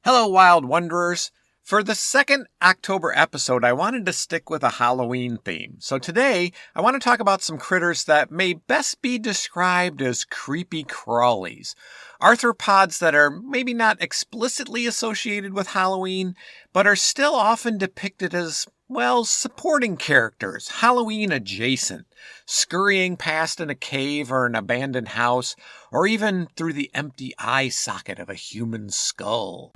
Hello, Wild Wanderers. For the second October episode, I wanted to stick with a Halloween theme. So today, I want to talk about some critters that may best be described as creepy crawlies. Arthropods that are maybe not explicitly associated with Halloween, but are still often depicted as, well, supporting characters, Halloween adjacent, scurrying past in a cave or an abandoned house, or even through the empty eye socket of a human skull.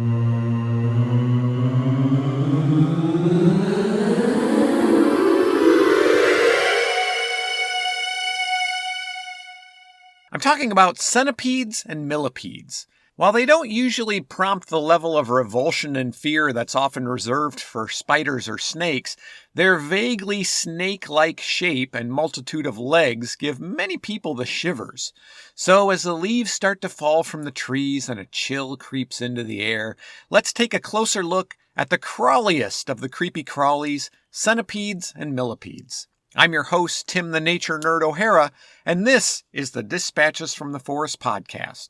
I'm talking about centipedes and millipedes. While they don't usually prompt the level of revulsion and fear that's often reserved for spiders or snakes, their vaguely snake-like shape and multitude of legs give many people the shivers. So as the leaves start to fall from the trees and a chill creeps into the air, let's take a closer look at the crawliest of the creepy crawlies, centipedes and millipedes. I'm your host, Tim the Nature Nerd O'Hara, and this is the Dispatches from the Forest podcast.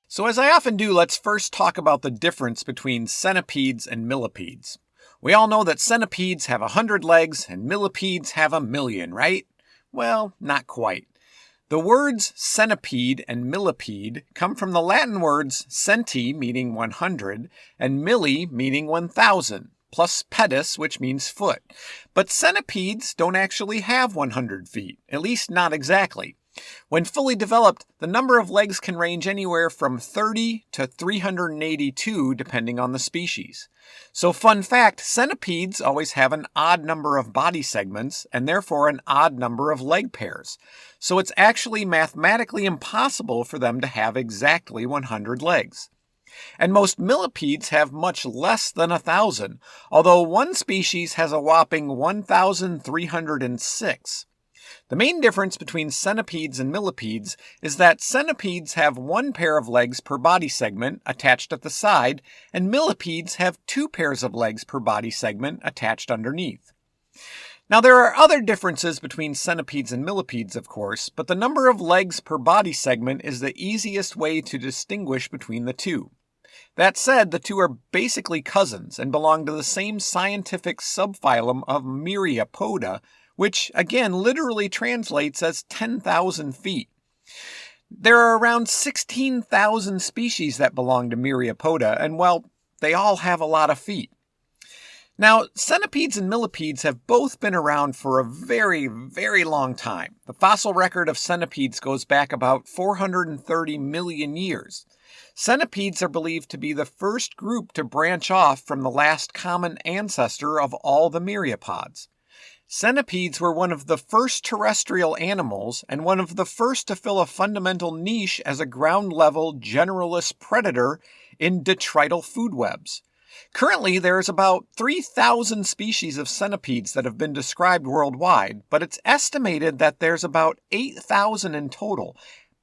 So as I often do, let's first talk about the difference between centipedes and millipedes. We all know that centipedes have 100 legs and millipedes have 1,000,000, right? Well, not quite. The words centipede and millipede come from the Latin words centi, meaning 100, and milli, meaning 1,000, plus pedis, which means foot. But centipedes don't actually have 100 feet, at least not exactly. When fully developed, the number of legs can range anywhere from 30 to 382, depending on the species. So fun fact, centipedes always have an odd number of body segments and therefore an odd number of leg pairs. So it's actually mathematically impossible for them to have exactly 100 legs. And most millipedes have much less than 1,000, although one species has a whopping 1,306. The main difference between centipedes and millipedes is that centipedes have one pair of legs per body segment attached at the side, and millipedes have two pairs of legs per body segment attached underneath. Now, there are other differences between centipedes and millipedes, of course, but the number of legs per body segment is the easiest way to distinguish between the two. That said, the two are basically cousins and belong to the same scientific subphylum of Myriapoda, which again literally translates as 10,000 feet. There are around 16,000 species that belong to Myriapoda, and well, they all have a lot of feet. Now, centipedes and millipedes have both been around for a very, very long time. The fossil record of centipedes goes back about 430 million years. Centipedes are believed to be the first group to branch off from the last common ancestor of all the myriapods. Centipedes were one of the first terrestrial animals and one of the first to fill a fundamental niche as a ground-level generalist predator in detrital food webs. Currently, there is about 3,000 species of centipedes that have been described worldwide, but it's estimated that there's about 8,000 in total.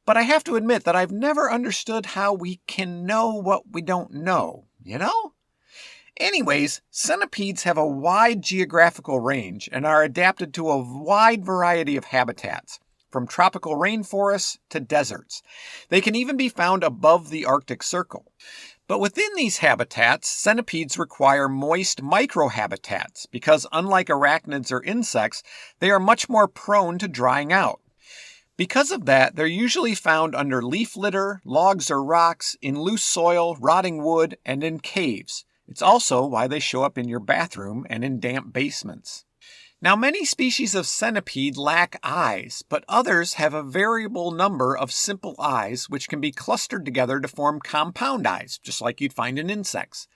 But I have to admit that I've never understood how we can know what we don't know, you know? Anyways, centipedes have a wide geographical range and are adapted to a wide variety of habitats, from tropical rainforests to deserts. They can even be found above the Arctic Circle. But within these habitats, centipedes require moist microhabitats because, unlike arachnids or insects, they are much more prone to drying out. Because of that, they're usually found under leaf litter, logs or rocks, in loose soil, rotting wood, and in caves. It's also why they show up in your bathroom and in damp basements. Now, many species of centipede lack eyes, but others have a variable number of simple eyes which can be clustered together to form compound eyes, just like you'd find in insects.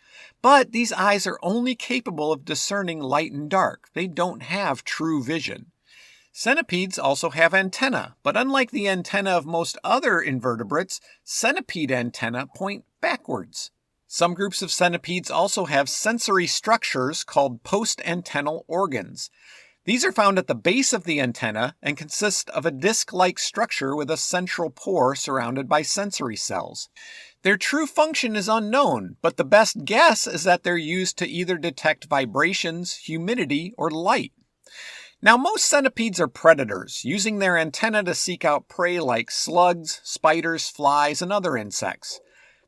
But these eyes are only capable of discerning light and dark. They don't have true vision. Centipedes also have antennae, but unlike the antennae of most other invertebrates, centipede antennae point backwards. Some groups of centipedes also have sensory structures called post-antennal organs. These are found at the base of the antenna and consist of a disc-like structure with a central pore surrounded by sensory cells. Their true function is unknown, but the best guess is that they're used to either detect vibrations, humidity, or light. Now, most centipedes are predators, using their antennae to seek out prey like slugs, spiders, flies, and other insects.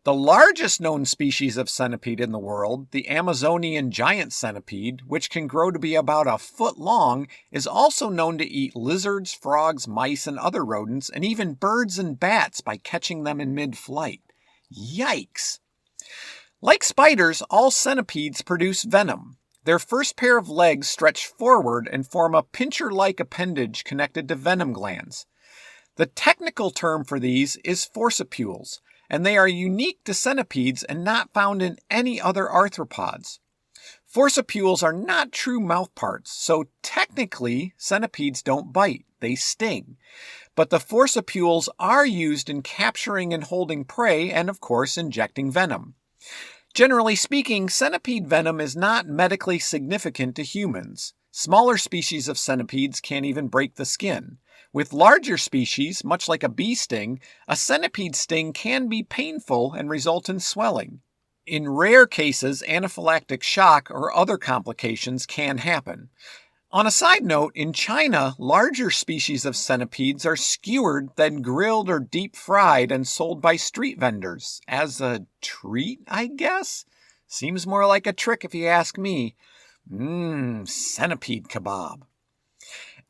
The largest known species of centipede in the world, the Amazonian giant centipede, which can grow to be about a foot long, is also known to eat lizards, frogs, mice, and other rodents, and even birds and bats by catching them in mid-flight. Yikes! Like spiders, all centipedes produce venom. Their first pair of legs stretch forward and form a pincher-like appendage connected to venom glands. The technical term for these is forcipules, and they are unique to centipedes and not found in any other arthropods. Forcipules are not true mouthparts, so technically centipedes don't bite, they sting. But the forcipules are used in capturing and holding prey and, of course, injecting venom. Generally speaking, centipede venom is not medically significant to humans. Smaller species of centipedes can't even break the skin. With larger species, much like a bee sting, a centipede sting can be painful and result in swelling. In rare cases, anaphylactic shock or other complications can happen. On a side note, in China, larger species of centipedes are skewered, then grilled or deep fried and sold by street vendors. As a treat, I guess? Seems more like a trick if you ask me. Centipede kebab.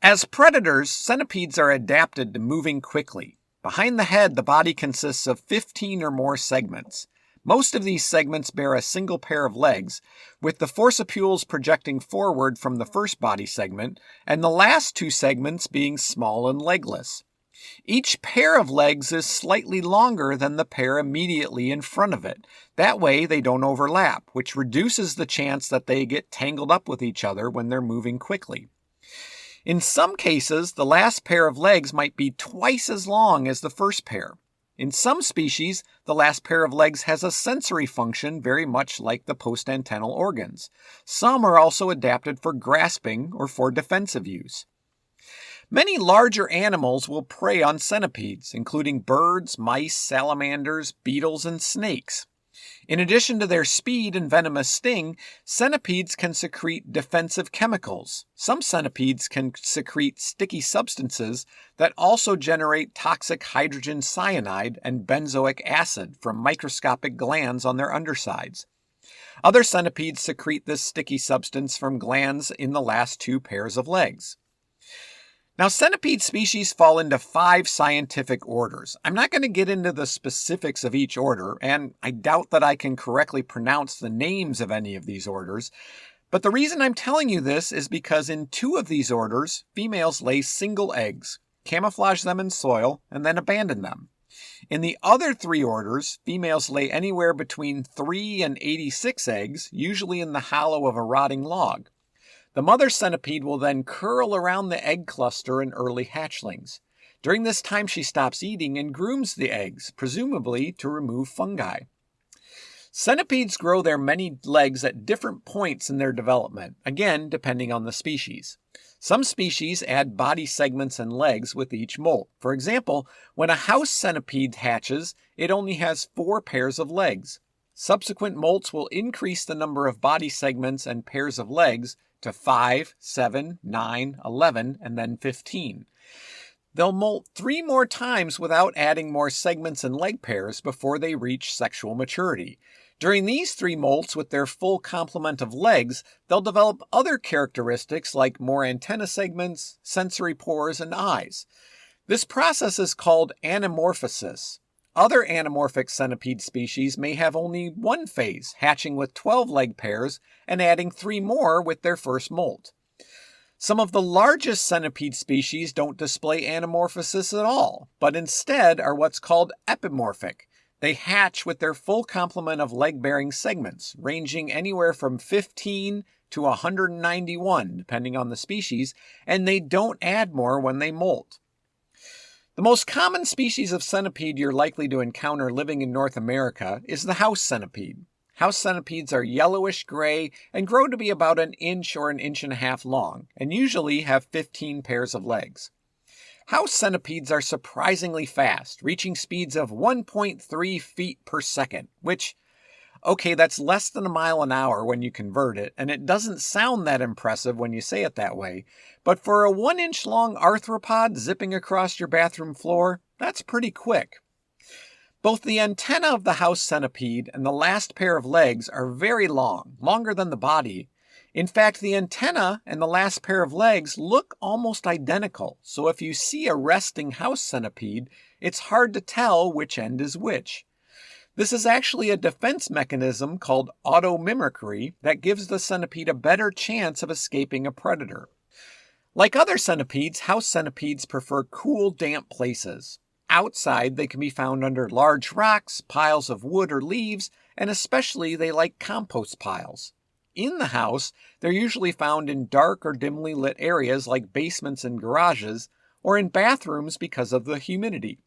As predators, centipedes are adapted to moving quickly. Behind the head, the body consists of 15 or more segments. Most of these segments bear a single pair of legs, with the forcipules projecting forward from the first body segment, and the last two segments being small and legless. Each pair of legs is slightly longer than the pair immediately in front of it. That way they don't overlap, which reduces the chance that they get tangled up with each other when they're moving quickly. In some cases, the last pair of legs might be twice as long as the first pair. In some species, the last pair of legs has a sensory function very much like the post-antennal organs. Some are also adapted for grasping or for defensive use. Many larger animals will prey on centipedes, including birds, mice, salamanders, beetles, and snakes. In addition to their speed and venomous sting, centipedes can secrete defensive chemicals. Some centipedes can secrete sticky substances that also generate toxic hydrogen cyanide and benzoic acid from microscopic glands on their undersides. Other centipedes secrete this sticky substance from glands in the last two pairs of legs. Now, centipede species fall into 5 scientific orders. I'm not going to get into the specifics of each order, and I doubt that I can correctly pronounce the names of any of these orders. But the reason I'm telling you this is because in 2 of these orders, females lay single eggs, camouflage them in soil, and then abandon them. In the other 3 orders, females lay anywhere between 3 and 86 eggs, usually in the hollow of a rotting log. The mother centipede will then curl around the egg cluster in early hatchlings. During this time, she stops eating and grooms the eggs, presumably to remove fungi. Centipedes grow their many legs at different points in their development, again depending on the species. Some species add body segments and legs with each molt. For example, when a house centipede hatches, it only has 4 pairs of legs. Subsequent molts will increase the number of body segments and pairs of legs to 5, 7, 9, 11, and then 15. They'll molt 3 more times without adding more segments and leg pairs before they reach sexual maturity. During these 3 molts with their full complement of legs, they'll develop other characteristics like more antenna segments, sensory pores, and eyes. This process is called anamorphosis. Other anamorphic centipede species may have only 1 phase, hatching with 12 leg pairs and adding 3 more with their first molt. Some of the largest centipede species don't display anamorphosis at all, but instead are what's called epimorphic. They hatch with their full complement of leg-bearing segments, ranging anywhere from 15 to 191, depending on the species, and they don't add more when they molt. The most common species of centipede you're likely to encounter living in North America is the house centipede. House centipedes are yellowish-gray and grow to be about 1 inch or 1.5 inches long, and usually have 15 pairs of legs. House centipedes are surprisingly fast, reaching speeds of 1.3 feet per second, which, okay, that's less than a mile an hour when you convert it, and it doesn't sound that impressive when you say it that way. But for a 1-inch long arthropod zipping across your bathroom floor, that's pretty quick. Both the antenna of the house centipede and the last pair of legs are very long, longer than the body. In fact, the antenna and the last pair of legs look almost identical, so if you see a resting house centipede, it's hard to tell which end is which. This is actually a defense mechanism called automimicry that gives the centipede a better chance of escaping a predator. Like other centipedes, house centipedes prefer cool, damp places. Outside, they can be found under large rocks, piles of wood or leaves, and especially they like compost piles. In the house, they're usually found in dark or dimly lit areas like basements and garages, or in bathrooms because of the humidity.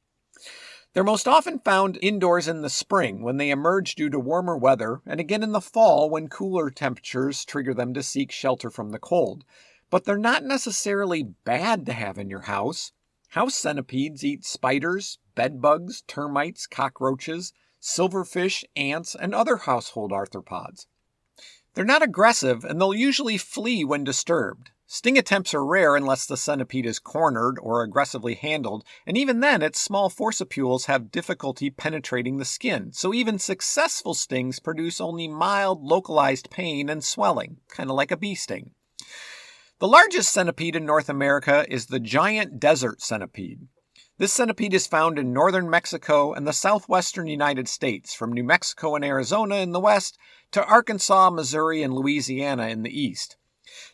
They're most often found indoors in the spring when they emerge due to warmer weather, and again in the fall when cooler temperatures trigger them to seek shelter from the cold. But they're not necessarily bad to have in your house. House centipedes eat spiders, bedbugs, termites, cockroaches, silverfish, ants, and other household arthropods. They're not aggressive, and they'll usually flee when disturbed. Sting attempts are rare unless the centipede is cornered or aggressively handled, and even then its small forcipules have difficulty penetrating the skin, so even successful stings produce only mild, localized pain and swelling, kind of like a bee sting. The largest centipede in North America is the giant desert centipede. This centipede is found in northern Mexico and the southwestern United States, from New Mexico and Arizona in the west to Arkansas, Missouri, and Louisiana in the east.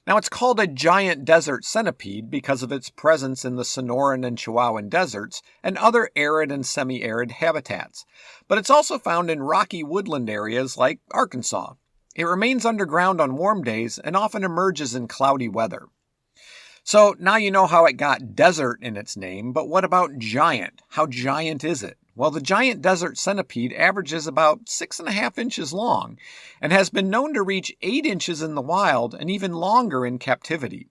Now, it's called a giant desert centipede because of its presence in the Sonoran and Chihuahuan deserts and other arid and semi-arid habitats, but it's also found in rocky woodland areas like Arkansas. It remains underground on warm days and often emerges in cloudy weather. So now you know how it got desert in its name, but what about giant? How giant is it? Well, the giant desert centipede averages about 6.5 inches long and has been known to reach 8 inches in the wild and even longer in captivity.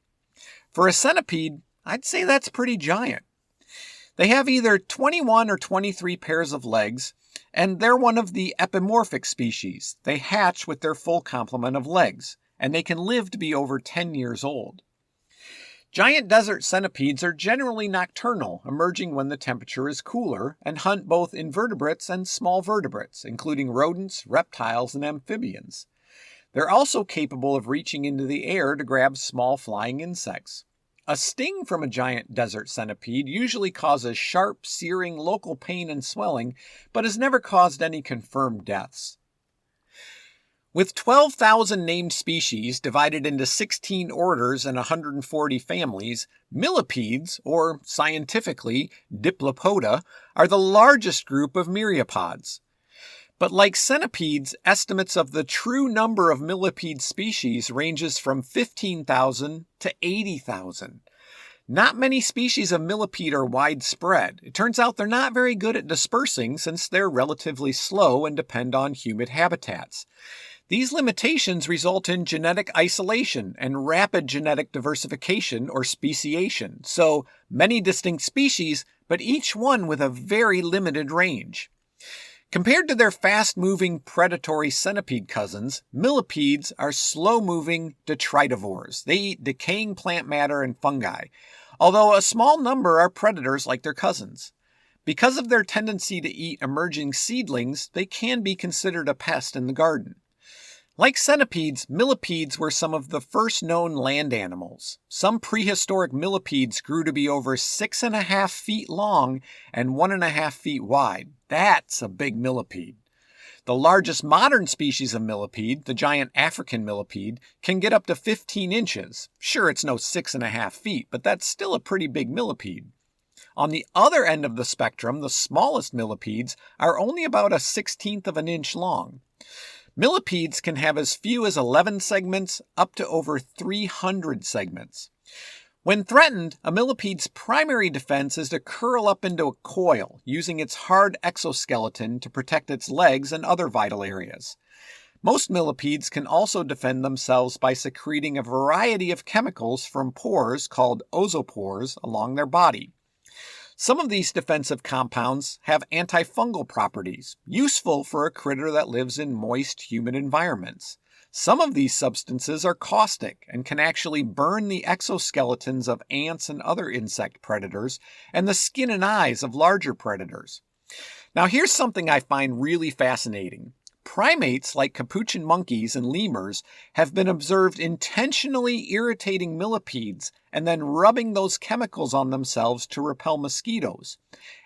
For a centipede, I'd say that's pretty giant. They have either 21 or 23 pairs of legs, and they're one of the epimorphic species. They hatch with their full complement of legs, and they can live to be over 10 years old. Giant desert centipedes are generally nocturnal, emerging when the temperature is cooler, and hunt both invertebrates and small vertebrates, including rodents, reptiles, and amphibians. They're also capable of reaching into the air to grab small flying insects. A sting from a giant desert centipede usually causes sharp, searing local pain and swelling, but has never caused any confirmed deaths. With 12,000 named species divided into 16 orders and 140 families, millipedes, or scientifically Diplopoda, are the largest group of myriapods. But like centipedes, estimates of the true number of millipede species ranges from 15,000 to 80,000. Not many species of millipede are widespread. It turns out they're not very good at dispersing since they're relatively slow and depend on humid habitats. These limitations result in genetic isolation and rapid genetic diversification or speciation, so many distinct species, but each one with a very limited range. Compared to their fast-moving predatory centipede cousins, millipedes are slow-moving detritivores. They eat decaying plant matter and fungi, although a small number are predators like their cousins. Because of their tendency to eat emerging seedlings, they can be considered a pest in the garden. Like centipedes, millipedes were some of the first known land animals. Some prehistoric millipedes grew to be over 6.5 feet long and 1.5 feet wide. That's a big millipede. The largest modern species of millipede, the giant African millipede, can get up to 15 inches. Sure, it's no 6.5 feet, but that's still a pretty big millipede. On the other end of the spectrum, the smallest millipedes are only about 1/16 of an inch long. Millipedes can have as few as 11 segments up to over 300 segments. When threatened, a millipede's primary defense is to curl up into a coil, using its hard exoskeleton to protect its legs and other vital areas. Most millipedes can also defend themselves by secreting a variety of chemicals from pores called ozophores along their body. Some of these defensive compounds have antifungal properties, useful for a critter that lives in moist, humid environments. Some of these substances are caustic and can actually burn the exoskeletons of ants and other insect predators and the skin and eyes of larger predators. Now here's something I find really fascinating. Primates like capuchin monkeys and lemurs have been observed intentionally irritating millipedes and then rubbing those chemicals on themselves to repel mosquitoes.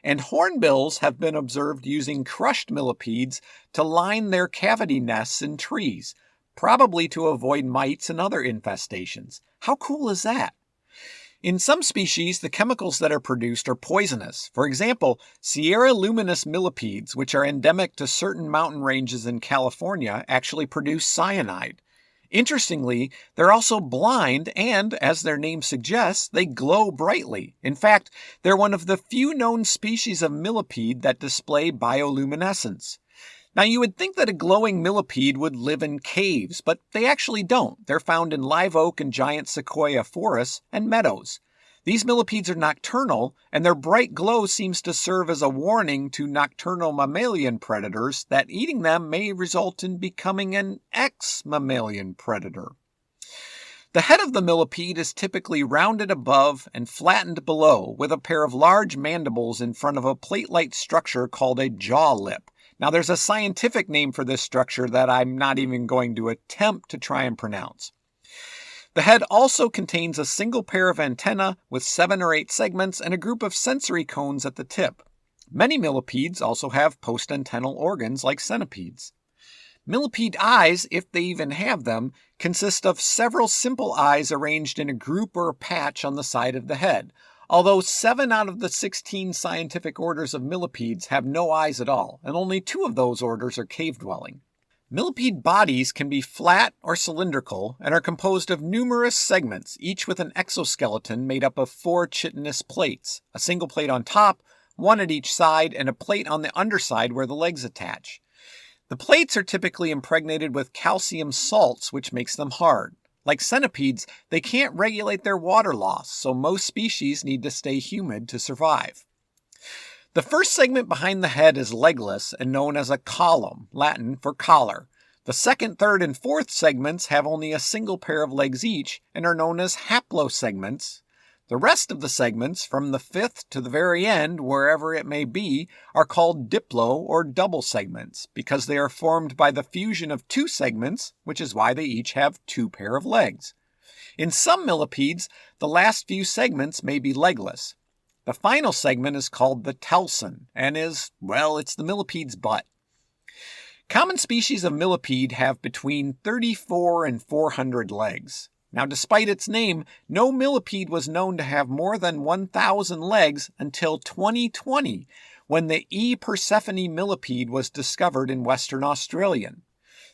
And hornbills have been observed using crushed millipedes to line their cavity nests in trees, probably to avoid mites and other infestations. How cool is that? In some species, the chemicals that are produced are poisonous. For example, Sierra luminous millipedes, which are endemic to certain mountain ranges in California, actually produce cyanide. Interestingly, they're also blind and, as their name suggests, they glow brightly. In fact, they're one of the few known species of millipede that display bioluminescence. Now, you would think that a glowing millipede would live in caves, but they actually don't. They're found in live oak and giant sequoia forests and meadows. These millipedes are nocturnal, and their bright glow seems to serve as a warning to nocturnal mammalian predators that eating them may result in becoming an ex-mammalian predator. The head of the millipede is typically rounded above and flattened below, with a pair of large mandibles in front of a plate-like structure called a jaw lip. Now, there's a scientific name for this structure that I'm not even going to attempt to try and pronounce. The head also contains a single pair of antennae with 7 or 8 segments and a group of sensory cones at the tip. Many millipedes also have post-antennal organs like centipedes. Millipede eyes, if they even have them, consist of several simple eyes arranged in a group or a patch on the side of the head. Although 7 out of the 16 scientific orders of millipedes have no eyes at all, and only 2 of those orders are cave-dwelling. Millipede bodies can be flat or cylindrical and are composed of numerous segments, each with an exoskeleton made up of 4 chitinous plates, a single plate on top, 1 at each side, and a plate on the underside where the legs attach. The plates are typically impregnated with calcium salts, which makes them hard. Like centipedes, they can't regulate their water loss, so most species need to stay humid to survive. The first segment behind the head is legless and known as a column, Latin for collar. The second, third, and fourth segments have only a single pair of legs each and are known as haplosegments. The rest of the segments, from the fifth to the very end, wherever it may be, are called diplo or double segments because they are formed by the fusion of 2 segments, which is why they each have 2 pair of legs. In some millipedes, the last few segments may be legless. The final segment is called the telson and is, well, it's the millipede's butt. Common species of millipede have between 34 and 400 legs. Now, despite its name, no millipede was known to have more than 1,000 legs until 2020, when the E. Persephone millipede was discovered in Western Australia.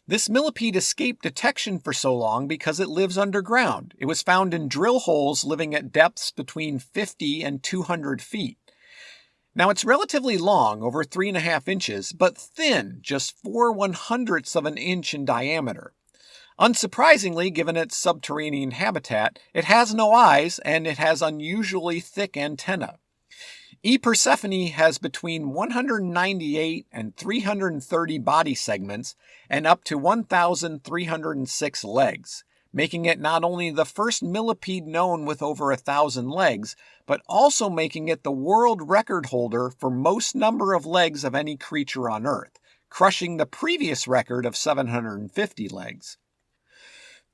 This millipede escaped detection for so long because it lives underground. It was found in drill holes living at depths between 50 and 200 feet. Now, it's relatively long, over 3.5 inches, but thin, just 4/100ths of an inch in diameter. Unsurprisingly, given its subterranean habitat, it has no eyes and it has unusually thick antennae. E. Persephone has between 198 and 330 body segments and up to 1,306 legs, making it not only the first millipede known with over 1,000 legs, but also making it the world record holder for most number of legs of any creature on Earth, crushing the previous record of 750 legs.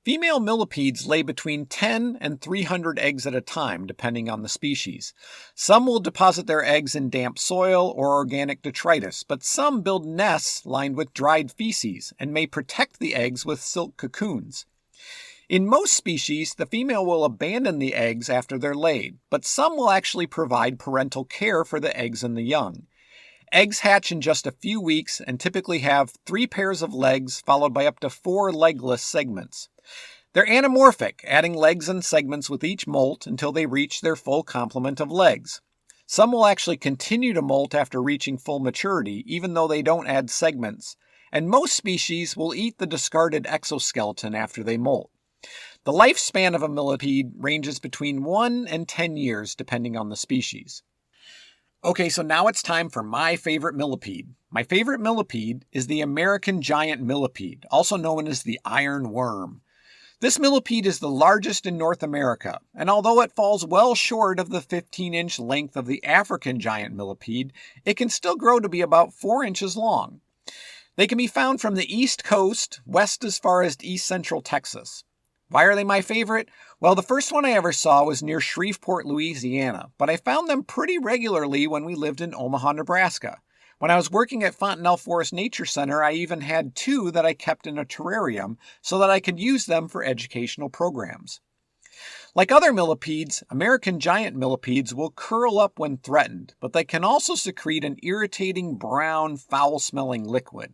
Female millipedes lay between 10 and 300 eggs at a time, depending on the species. Some will deposit their eggs in damp soil or organic detritus, but some build nests lined with dried feces and may protect the eggs with silk cocoons. In most species, the female will abandon the eggs after they're laid, but some will actually provide parental care for the eggs and the young. Eggs hatch in just a few weeks and typically have 3 pairs of legs followed by up to 4 legless segments. They're anamorphic, adding legs and segments with each molt until they reach their full complement of legs. Some will actually continue to molt after reaching full maturity, even though they don't add segments, and most species will eat the discarded exoskeleton after they molt. The lifespan of a millipede ranges between 1 and 10 years, depending on the species. Okay, so now it's time for my favorite millipede. My favorite millipede is the American giant millipede, also known as the iron worm. This millipede is the largest in North America, and although it falls well short of the 15-inch length of the African giant millipede, it can still grow to be about 4 inches long. They can be found from the East Coast, west as far as east central Texas. Why are they my favorite? Well, the first one I ever saw was near Shreveport, Louisiana, but I found them pretty regularly when we lived in Omaha, Nebraska. When I was working at Fontenelle Forest Nature Center, I even had 2 that I kept in a terrarium so that I could use them for educational programs. Like other millipedes, American giant millipedes will curl up when threatened, but they can also secrete an irritating brown, foul-smelling liquid.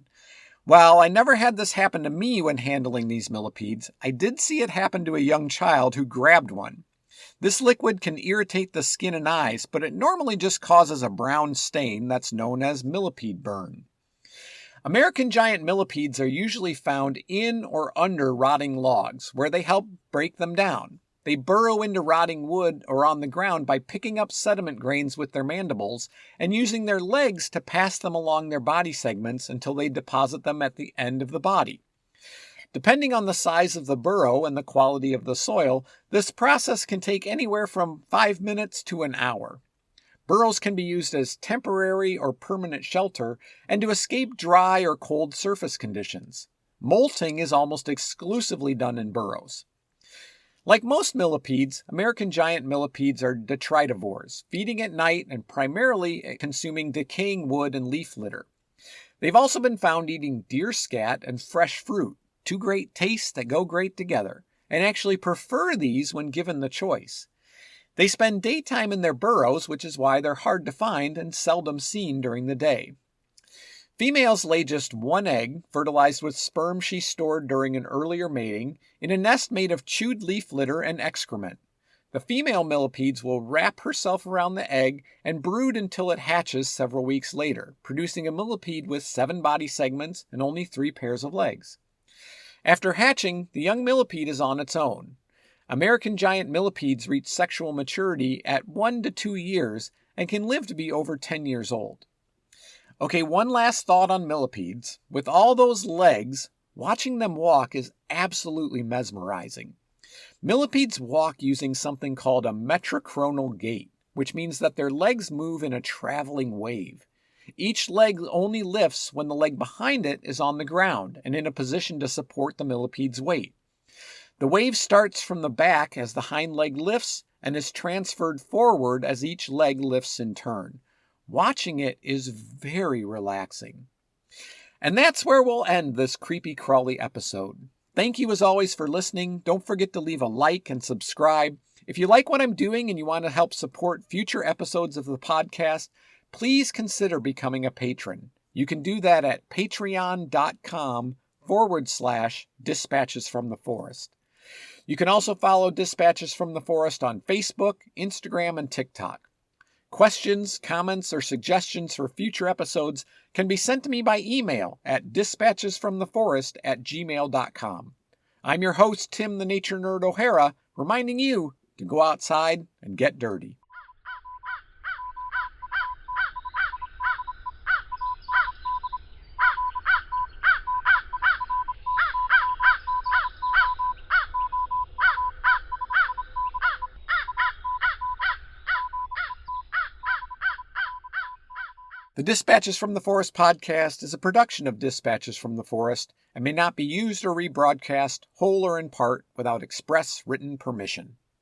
While I never had this happen to me when handling these millipedes, I did see it happen to a young child who grabbed one. This liquid can irritate the skin and eyes, but it normally just causes a brown stain that's known as millipede burn. American giant millipedes are usually found in or under rotting logs, where they help break them down. They burrow into rotting wood or on the ground by picking up sediment grains with their mandibles and using their legs to pass them along their body segments until they deposit them at the end of the body. Depending on the size of the burrow and the quality of the soil, this process can take anywhere from 5 minutes to an hour. Burrows can be used as temporary or permanent shelter and to escape dry or cold surface conditions. Molting is almost exclusively done in burrows. Like most millipedes, American giant millipedes are detritivores, feeding at night and primarily consuming decaying wood and leaf litter. They've also been found eating deer scat and fresh fruit, 2 great tastes that go great together, and actually prefer these when given the choice. They spend daytime in their burrows, which is why they're hard to find and seldom seen during the day. Females lay just 1 egg, fertilized with sperm she stored during an earlier mating, in a nest made of chewed leaf litter and excrement. The female millipedes will wrap herself around the egg and brood until it hatches several weeks later, producing a millipede with 7 body segments and only 3 pairs of legs. After hatching, the young millipede is on its own. American giant millipedes reach sexual maturity at 1 to 2 years and can live to be over 10 years old. Okay, one last thought on millipedes. With all those legs, watching them walk is absolutely mesmerizing. Millipedes walk using something called a metrochronal gait, which means that their legs move in a traveling wave. Each leg only lifts when the leg behind it is on the ground and in a position to support the millipede's weight. The wave starts from the back as the hind leg lifts and is transferred forward as each leg lifts in turn. Watching it is very relaxing. And that's where we'll end this creepy crawly episode. Thank you as always for listening. Don't forget to leave a like and subscribe. If you like what I'm doing and you want to help support future episodes of the podcast, please consider becoming a patron. You can do that at patreon.com/Dispatches from the Forest. You can also follow Dispatches from the Forest on Facebook, Instagram, and TikTok. Questions, comments, or suggestions for future episodes can be sent to me by email at dispatchesfromtheforest@gmail.com. I'm your host, Tim the Nature Nerd O'Hara, reminding you to go outside and get dirty. The Dispatches from the Forest podcast is a production of Dispatches from the Forest and may not be used or rebroadcast, whole or in part, without express written permission.